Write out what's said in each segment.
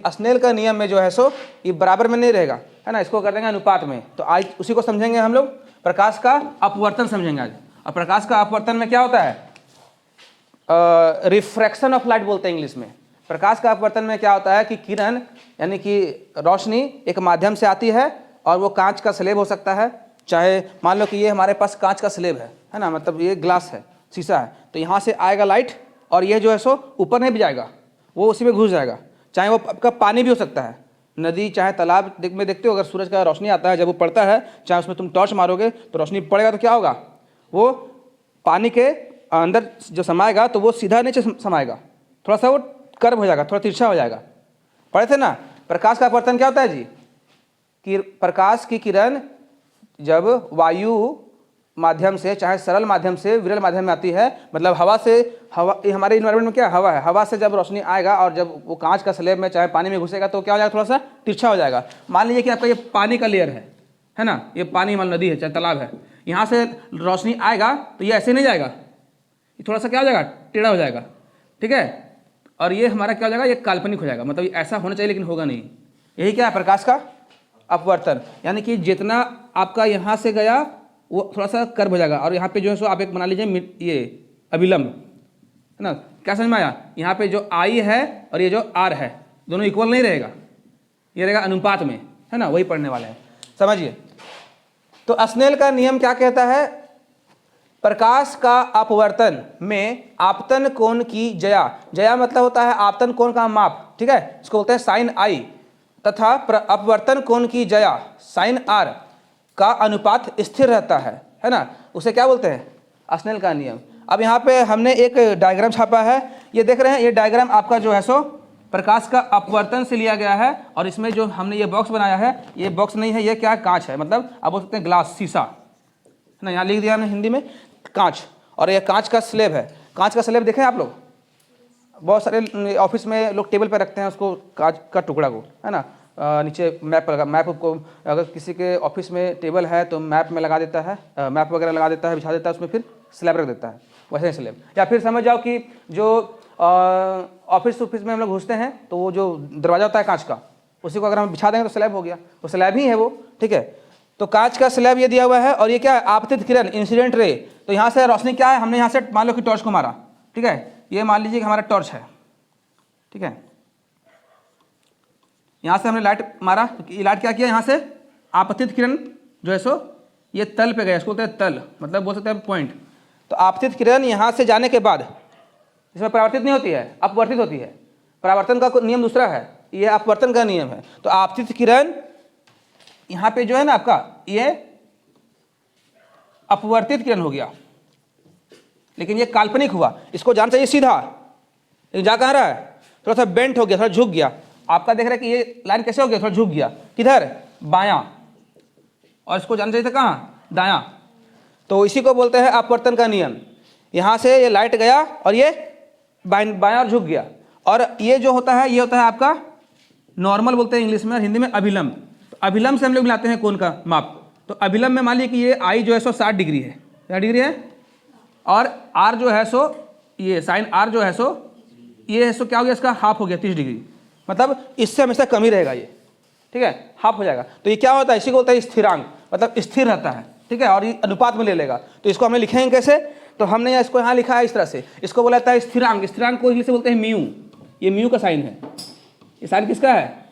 Snail का नियम में जो है सो ये बराबर में नहीं रहेगा, है ना, इसको कर देंगे अनुपात में। तो आज उसी को समझेंगे हम लोग, प्रकाश का अपवर्तन समझेंगे आज। और प्रकाश का अपवर्तन में क्या होता है, रिफ्रैक्शन ऑफ लाइट बोलते हैं इंग्लिश में। प्रकाश का अपवर्तन में क्या होता है कि किरण यानी कि रोशनी एक माध्यम से आती है और वो कांच का स्लेब हो सकता है, चाहे मान लो कि ये हमारे पास कांच का स्लेब है ना, मतलब ये ग्लास है, शीशा है, तो यहाँ से आएगा लाइट और ये जो है सो ऊपर नहीं भी जाएगा, वो उसी में घुस जाएगा। चाहे वो आपका पानी भी हो सकता है, नदी चाहे तालाब में देखते हो अगर सूरज का रोशनी आता है जब वो पड़ता है, चाहे उसमें तुम टॉर्च मारोगे तो रोशनी पड़ेगा तो क्या होगा, वो पानी के अंदर जो समाएगा तो वो सीधा नीचे समाएगा, थोड़ा सा वो कर्व हो जाएगा, थोड़ा तिरछा हो जाएगा। पढ़े थे ना। प्रकाश का अपवर्तन क्या होता है जी, कि प्रकाश की किरण जब वायु माध्यम से चाहे सरल माध्यम से विरल माध्यम में आती है, मतलब हवा से, हवा हमारे इन्वायरमेंट में क्या हवा है, हवा से जब रोशनी आएगा और जब वो कांच का स्लेब में चाहे पानी में घुसेगा तो क्या हो जाएगा, थोड़ा सा तिरछा हो जाएगा। मान लीजिए कि आपका ये पानी का लेयर है ना, ये पानी मान नदी है चाहे तालाब है, यहाँ से रोशनी आएगा तो ये ऐसे नहीं जाएगा, ये थोड़ा सा क्या हो जाएगा, टेढ़ा हो जाएगा, ठीक है। और ये हमारा क्या हो जाएगा, ये काल्पनिक हो जाएगा, मतलब ये ऐसा होना चाहिए लेकिन होगा नहीं। यही क्या है प्रकाश का अपवर्तन, यानी कि जितना आपका यहाँ से गया वो थोड़ा सा कर्व हो जाएगा। और यहाँ पे जो है सो आप एक बना लीजिए ये अभिलंब, है ना, क्या समझ में आया। यहाँ पे जो आई है और ये जो आर है दोनों इक्वल नहीं रहेगा, ये रहेगा अनुपात में, है ना, वही पढ़ने वाले हैं, समझिए। तो स्नेल का नियम क्या कहता है, प्रकाश का अपवर्तन में आपतन कोण की जया मतलब होता है आपतन कोण का माप, ठीक है, इसको बोलते हैं साइन आई, तथा अपवर्तन कोण की जया साइन आर का अनुपात स्थिर रहता है ना, उसे क्या बोलते हैं, स्नेल का नियम। अब यहाँ पे हमने एक डायग्राम छापा है, ये देख रहे हैं, ये डायग्राम आपका जो है सो प्रकाश का अपवर्तन से लिया गया है। और इसमें जो हमने ये बॉक्स बनाया है, ये बॉक्स नहीं है, ये क्या है, कांच है, मतलब आप बोल सकते हैं ग्लास, शीशा, है ना, यहाँ लिख दिया हमने हिंदी में कांच। और ये कांच का स्लेब है, कांच का स्लेब देखें आप लोग, बहुत सारे ऑफिस में लोग टेबल पर रखते हैं उसको, कांच का टुकड़ा को, है ना, नीचे मैप लगा, मैप को अगर किसी के ऑफिस में टेबल है तो मैप में लगा देता है, मैप वगैरह लगा देता है, बिछा देता है, उसमें फिर स्लैब रख देता है, वैसे ही स्लैब। या फिर समझ जाओ कि जो ऑफिस में हम लोग घुसते हैं तो वो जो दरवाज़ा होता है कांच का, उसी को अगर हम बिछा देंगे तो स्लैब हो गया, वो स्लैब ही है वो, ठीक है। तो कांच का स्लैब ये दिया हुआ है। और ये क्या है, आपतित किरण, इंसिडेंट रे। तो यहाँ से रोशनी क्या है, हमने यहाँ से मान लो कि टॉर्च को मारा, ठीक है, ये मान लीजिए कि हमारा टॉर्च है, ठीक है, यहाँ से हमने लाइट मारा, तो ये लाइट क्या किया, यहाँ से आपतित किरण जो है सो ये तल पे गया, इसको बोलते हैं तल, मतलब बोल सकते हैं पॉइंट। तो आपतित किरण यहाँ से जाने के बाद इसमें परावर्तित नहीं होती है, अपवर्तित होती है। परावर्तन का नियम दूसरा है, ये अपवर्तन का नियम है। तो आपतित किरण यहाँ पे जो है ना आपका, ये अपवर्तित किरण हो गया, लेकिन ये काल्पनिक हुआ, इसको जाना चाहिए सीधा, लेकिन जा कहाँ रहा है, थोड़ा सा बेंट हो गया, थोड़ा झुक गया। आपका देख रहे हैं कि ये लाइन कैसे हो गया, थोड़ा झुक गया, किधर, बायां, और इसको जाना चाहिए था कहाँ, दायां। तो इसी को बोलते हैं अपवर्तन का नियम। यहाँ से ये लाइट गया और ये बायां और झुक गया। और ये जो होता है, ये होता है आपका नॉर्मल बोलते हैं इंग्लिश में, और हिंदी में अभिलंब। तो अभिलंब से हम लोग मिलाते हैं कोण का माप। तो अभिलंब में मान लीजिए कि ये आई जो है सो 60 डिग्री है, क्या डिग्री है, और आर जो है सो ये साइन आर जो है सो ये है सो क्या हो गया, इसका हाफ हो गया 30 डिग्री, मतलब इससे हमेशा कम ही रहेगा ये, ठीक है, हाफ हो जाएगा। तो ये क्या होता है, इसी को बोलते हैं स्थिरांक, मतलब स्थिर रहता है, ठीक है, और ये अनुपात में ले लेगा। तो इसको हमने लिखेंगे कैसे, तो हमने इसको यहाँ लिखा है इस तरह से, इसको बोला जाता है स्थिरांक। स्थिरांक को इंग्लिश से बोलते हैं म्यू, ये म्यू का साइन है, ये साइन किसका है,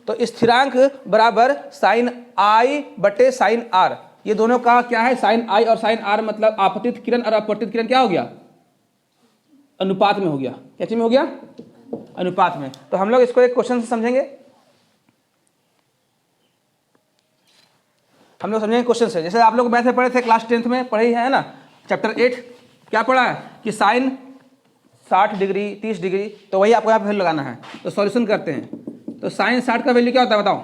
तो स्थिरांक बराबर साइन आई बटे साइन आर, ये दोनों का क्या है, साइन आई और साइन आर, मतलब आपतित किरण और अपवर्तित किरण क्या हो गया, अनुपात में हो गया। क्या चीज में हो गया, अनुपात में। तो हम लोग इसको एक क्वेश्चन से समझेंगे, हम लोग समझेंगे क्वेश्चन से। जैसे आप लोग मैथ में पढ़े थे, क्लास 10th में पढ़े ही है ना, चैप्टर 8 क्या पढ़ा है कि साइन 60 डिग्री 30 डिग्री, तो वही आपको यहाँ पे वैल्यू लगाना है। तो सॉल्यूशन करते हैं। तो साइन 60 का वैल्यू क्या होता है बताओ,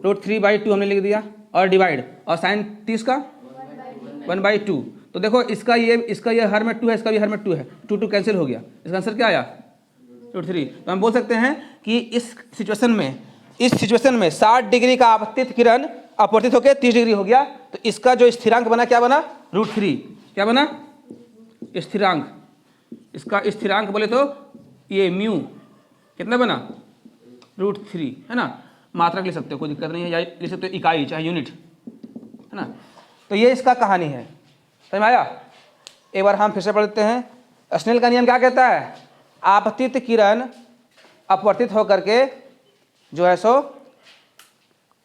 √3/2 हमने लिख दिया, और डिवाइड, और साइन 30 का 1/2। तो देखो इसका ये हर में 2 है, इसका भी हर में 2 है, 2 कैंसिल हो गया, इसका आंसर क्या आया, √3। तो हम बोल सकते हैं कि इस सिचुएशन में 60 डिग्री का आपतित किरण अपवर्तित होकर 30 डिग्री हो गया। तो इसका जो स्थिरांक बना क्या बना, √3, क्या बना, स्थिरांक। इसका स्थिरांक बोले तो ये म्यू, कितना बना, √3, है ना। मात्रक ले सकते हो, कोई दिक्कत नहीं है, या ले सकते हो इकाई चाहे यूनिट, है ना। तो ये इसका कहानी है, समझ में आया। एक बार हम फिर से पढ़ लेते हैं। स्नेल का नियम क्या कहता है, आपतित किरण अपवर्तित होकर के जो है सो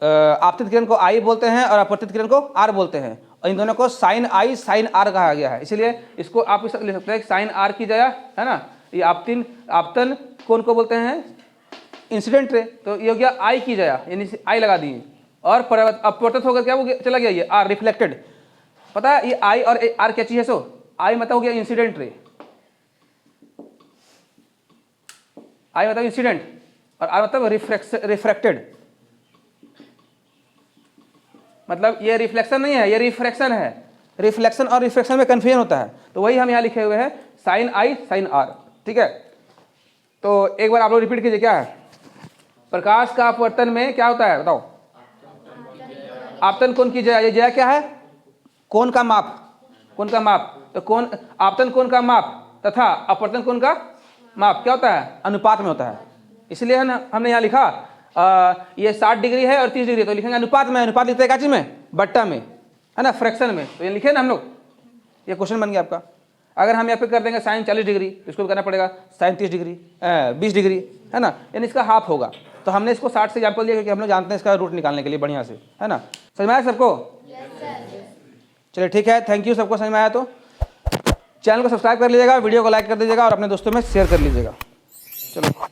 आपतित किरण को I बोलते हैं और अपवर्तित किरण को R बोलते हैं, और इन दोनों को साइन I साइन R कहा गया है। इसलिए इसको आप इस ले सकते हैं साइन R की जगह, है ना। ये आपतन कौन को बोलते हैं, इंसिडेंट रे, तो ये हो गया I की जगह, यानी I लगा दिए, और अपवर्तित होकर क्या वो चला गया ये R, रिफ्लेक्टेड। पता है ये I और R क्या चीज है, सो I मतलब हो गया इंसिडेंट रे, I मतलब इंसिडेंट, और R मतलब रिफ्रैक्टेड। मतलब ये रिफ्लेक्शन नहीं है, ये रिफ्रैक्शन है। रिफ्लेक्शन और रिफ्रैक्शन में कन्फ्यूजन होता है, तो वही हम यहाँ लिखे हुए हैं साइन I साइन R, ठीक है। तो एक बार आप लोग रिपीट कीजिए, क्या है, प्रकाश का अपवर्तन में क्या होता है, बताओ। आपतन कोण की जया, ये जया क्या है, कोण का माप, कोण का माप। तो कोण, आपतन कोण का माप तथा अपवर्तन कोण का माप क्या होता है, अनुपात में होता है। इसलिए है ना हमने यहाँ लिखा ये 60 डिग्री है और 30 डिग्री, तो लिखेंगे अनुपात में। अनुपात लिखते हैं क्या चीज में, बट्टा में, है ना, फ्रैक्शन में। तो ये लिखे ना हम लोग, ये क्वेश्चन बन गया आपका। अगर हम यहाँ पे कर देंगे साइन 40 डिग्री, इसको करना पड़ेगा साइन 30 डिग्री, 20 डिग्री, है ना, यानी इसका हाफ होगा। तो हमने इसको 60 से एग्जाम्पल दिया क्योंकि हम लोग जानते हैं इसका रूट निकालने के लिए बढ़िया से, है ना। समझ में आया सबको, चलिए ठीक है, थैंक यू सबको। समझ में आया तो चैनल को सब्सक्राइब कर लीजिएगा, वीडियो को लाइक कर दीजिएगा और अपने दोस्तों में शेयर कर लीजिएगा। चलो।